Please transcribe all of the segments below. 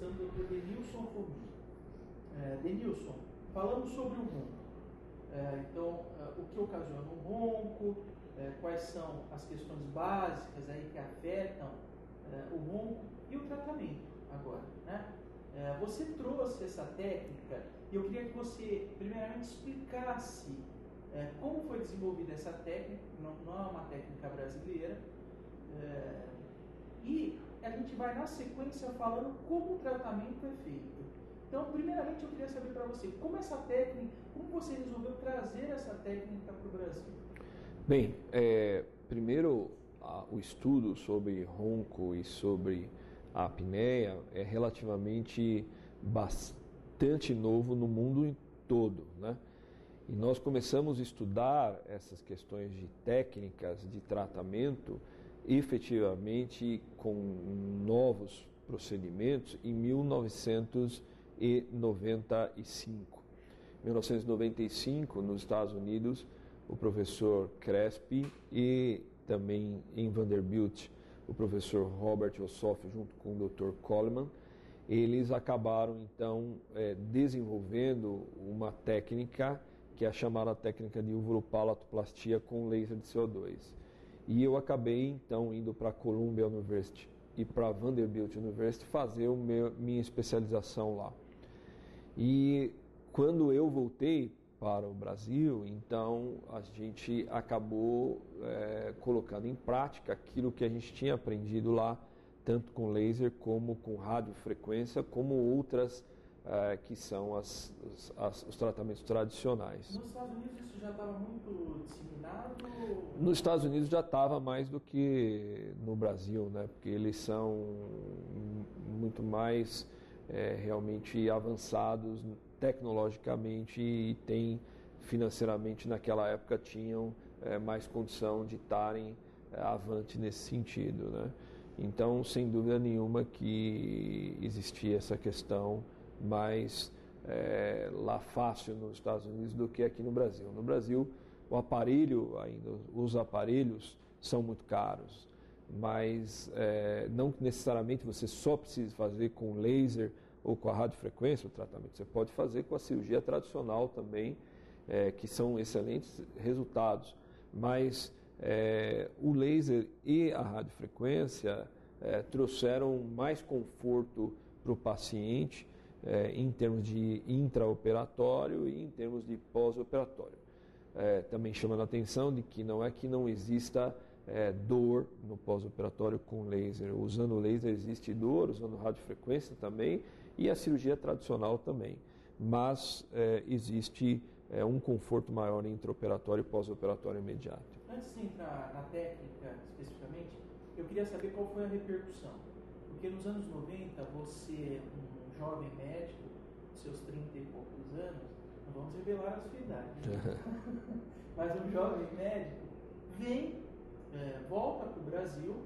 entrevistando o Dr. Denilson Fomin. Denilson, falamos sobre o ronco. Então, o que ocasiona o ronco, quais são as questões básicas aí que afetam o ronco e o tratamento agora, né? Você trouxe essa técnica e eu queria que você primeiramente explicasse como foi desenvolvida essa técnica. Não é uma técnica brasileira, e a gente vai na sequência falando como o tratamento é feito. Então, primeiramente eu queria saber para você, como você resolveu trazer essa técnica para o Brasil? Bem, primeiro o estudo sobre ronco e sobre a apneia é relativamente bastante novo no mundo todo, né? E nós começamos a estudar essas questões de técnicas de tratamento efetivamente com novos procedimentos em 1995. Em 1995, nos Estados Unidos, o professor Crespi e também em Vanderbilt, o professor Robert Ossoff, junto com o Dr. Coleman, eles acabaram então desenvolvendo uma técnica que é a chamada técnica de uvulopalatoplastia com laser de CO2. E eu acabei então indo para a Columbia University e para a Vanderbilt University fazer minha especialização lá. E quando eu voltei para o Brasil, então a gente acabou colocando em prática aquilo que a gente tinha aprendido lá, tanto com laser como com radiofrequência, como outras que são os tratamentos tradicionais. Nos Estados Unidos isso já estava muito disseminado? Nos Estados Unidos já estava mais do que no Brasil, né? Porque eles são muito mais realmente avançados tecnologicamente e têm financeiramente naquela época tinham mais condição de estarem avante nesse sentido, né? Então, sem dúvida nenhuma que existia essa questão mais lá fácil nos Estados Unidos do que aqui no Brasil. No Brasil, o aparelho ainda, os aparelhos são muito caros, mas não necessariamente você só precisa fazer com laser ou com a radiofrequência o tratamento. Você pode fazer com a cirurgia tradicional também, que são excelentes resultados, mas o laser e a radiofrequência trouxeram mais conforto para o paciente em termos de intraoperatório e em termos de pós-operatório. Também chamando a atenção de que não é que não exista dor no pós-operatório com laser. Usando laser existe dor, usando radiofrequência também e a cirurgia tradicional também. Mas existe um conforto maior intraoperatório e pós-operatório imediato. Antes de entrar na técnica especificamente, eu queria saber qual foi a repercussão. Porque nos anos 90, você, um jovem médico, seus 30 e poucos anos, não vamos revelar a sua idade, né? Mas um jovem médico volta para o Brasil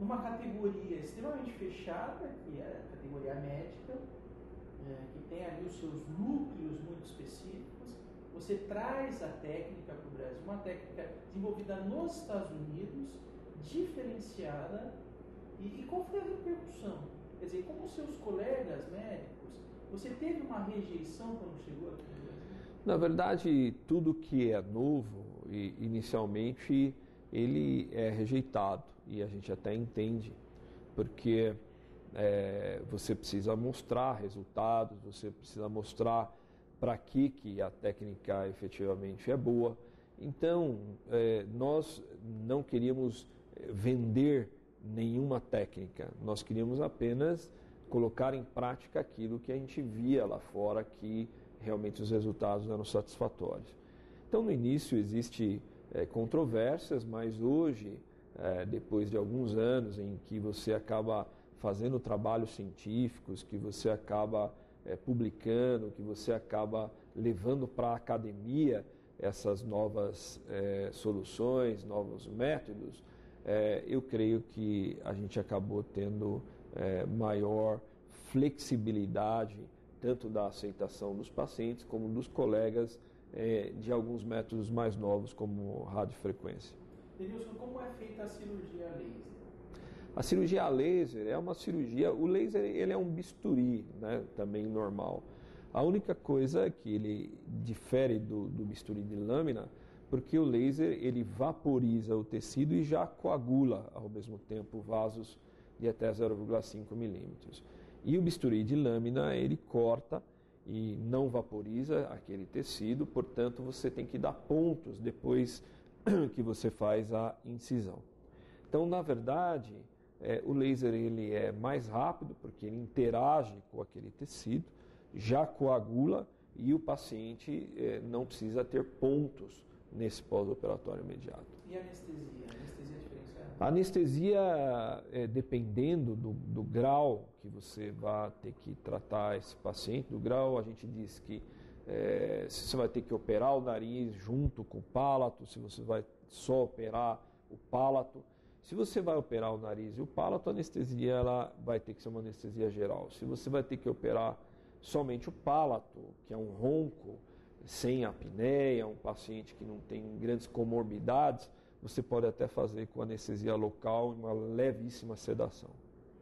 numa categoria extremamente fechada, que é a categoria médica, que tem ali os seus núcleos muito específicos. Você traz a técnica para o Brasil, uma técnica desenvolvida nos Estados Unidos, diferenciada. E qual foi a repercussão? Quer dizer, como seus colegas médicos, você teve uma rejeição quando chegou aqui no Brasil? Na verdade, tudo que é novo, inicialmente, ele é rejeitado, e a gente até entende, porque você precisa mostrar resultados, você precisa mostrar para que a técnica efetivamente é boa. Então, nós não queríamos vender nenhuma técnica, nós queríamos apenas colocar em prática aquilo que a gente via lá fora, que realmente os resultados eram satisfatórios. Então, no início existe controvérsias, mas hoje, depois de alguns anos em que você acaba fazendo trabalhos científicos, que você acaba publicando, que você acaba levando para a academia essas novas soluções, novos métodos, eu creio que a gente acabou tendo maior flexibilidade, tanto da aceitação dos pacientes como dos colegas de alguns métodos mais novos, como radiofrequência. Denilson, como é feita a cirurgia laser? A cirurgia a laser é uma cirurgia, o laser ele é um bisturi, né, também normal. A única coisa é que ele difere do bisturi de lâmina, porque o laser ele vaporiza o tecido e já coagula ao mesmo tempo vasos de até 0,5 milímetros. E o bisturi de lâmina ele corta e não vaporiza aquele tecido, portanto você tem que dar pontos depois que você faz a incisão. Então, na verdade, o laser ele é mais rápido porque ele interage com aquele tecido, já coagula e o paciente não precisa ter pontos nesse pós-operatório imediato. E a anestesia? A anestesia é diferenciada? A anestesia, dependendo do grau que você vai ter que tratar esse paciente, do grau a gente diz que se você vai ter que operar o nariz junto com o palato, se você vai só operar o palato. Se você vai operar o nariz e o palato, a anestesia ela vai ter que ser uma anestesia geral. Se você vai ter que operar somente o palato, que é um ronco, sem apneia, um paciente que não tem grandes comorbidades, você pode até fazer com anestesia local uma levíssima sedação.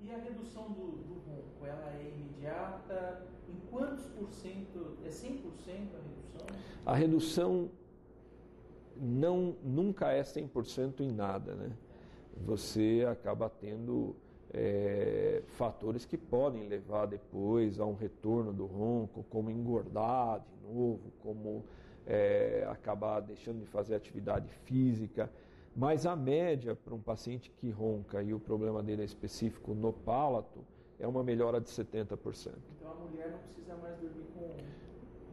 E a redução do ronco, ela é imediata? Em quantos por cento? É 100% a redução? A redução nunca é 100% em nada, né? Você acaba tendo fatores que podem levar depois a um retorno do ronco, como engordar de novo, como acabar deixando de fazer atividade física. Mas a média para um paciente que ronca e o problema dele é específico no palato é uma melhora de 70%. Então a mulher não precisa mais dormir com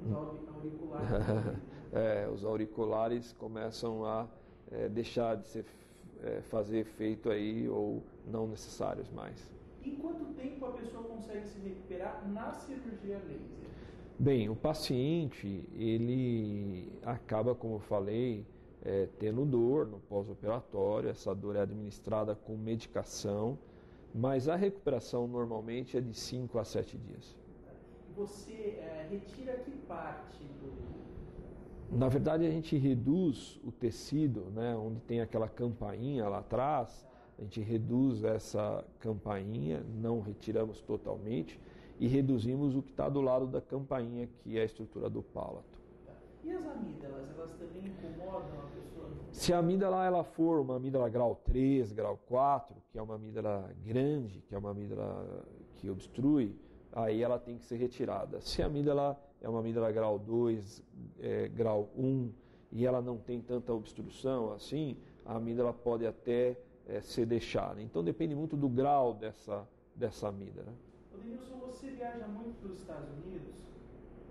os auriculares. Os auriculares começam a deixar de fazer efeito aí ou não necessários mais. Em quanto tempo a pessoa consegue se recuperar na cirurgia laser? Bem, o paciente, ele acaba, como eu falei, tendo dor no pós-operatório, essa dor é administrada com medicação, mas a recuperação normalmente é de 5 a 7 dias. E você retira que parte do... Na verdade, a gente reduz o tecido, né, onde tem aquela campainha lá atrás, a gente reduz essa campainha, não retiramos totalmente, e reduzimos o que está do lado da campainha, que é a estrutura do palato. E as amígdalas, elas também incomodam a pessoa? Se a amígdala ela for uma amígdala grau 3, grau 4, que é uma amígdala grande, que é uma amígdala que obstrui, aí ela tem que ser retirada. Se a amígdala é uma amígdala grau 2, grau 1, e ela não tem tanta obstrução assim, a amígdala pode até ser deixada. Então depende muito do grau dessa amígdala. Denilson, você viaja muito para os Estados Unidos,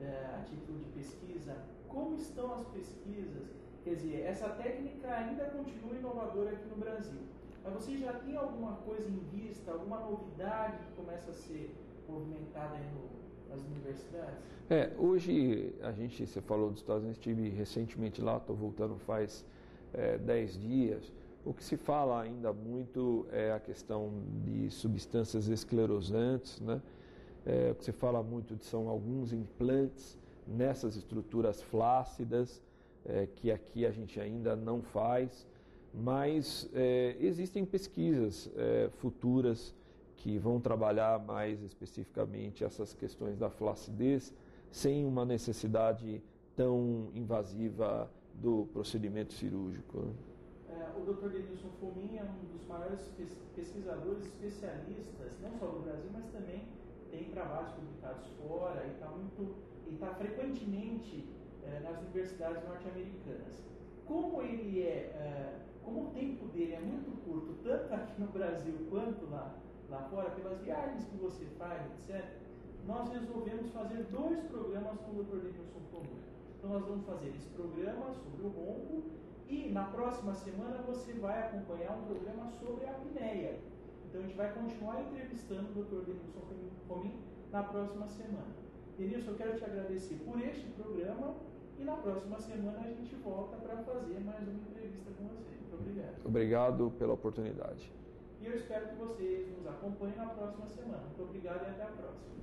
a título de pesquisa. Como estão as pesquisas? Quer dizer, essa técnica ainda continua inovadora aqui no Brasil. Mas você já tem alguma coisa em vista, alguma novidade que começa a ser movimentada aí nas universidades? Hoje, você falou dos Estados Unidos, estive recentemente lá, estou voltando faz 10 dias. O que se fala ainda muito é a questão de substâncias esclerosantes, né? O que se fala muito são alguns implantes nessas estruturas flácidas, que aqui a gente ainda não faz, mas existem pesquisas futuras que vão trabalhar mais especificamente essas questões da flacidez, sem uma necessidade tão invasiva do procedimento cirúrgico, né? O Dr. Denilson Fomin é um dos maiores pesquisadores especialistas, não só do Brasil, mas também tem trabalhos publicados fora e está frequentemente nas universidades norte-americanas. Como como o tempo dele é muito curto, tanto aqui no Brasil quanto lá fora, pelas viagens que você faz, etc., nós resolvemos fazer 2 programas com o Dr. Denilson Fomin. Então nós vamos fazer esse programa sobre o ronco e na próxima semana você vai acompanhar um programa sobre a apneia. Então a gente vai continuar entrevistando o Dr. Denilson Fomin na próxima semana. Denilson, eu quero te agradecer por este programa e na próxima semana a gente volta para fazer mais uma entrevista com você. Muito obrigado. Obrigado pela oportunidade. E eu espero que vocês nos acompanhem na próxima semana. Muito obrigado e até a próxima.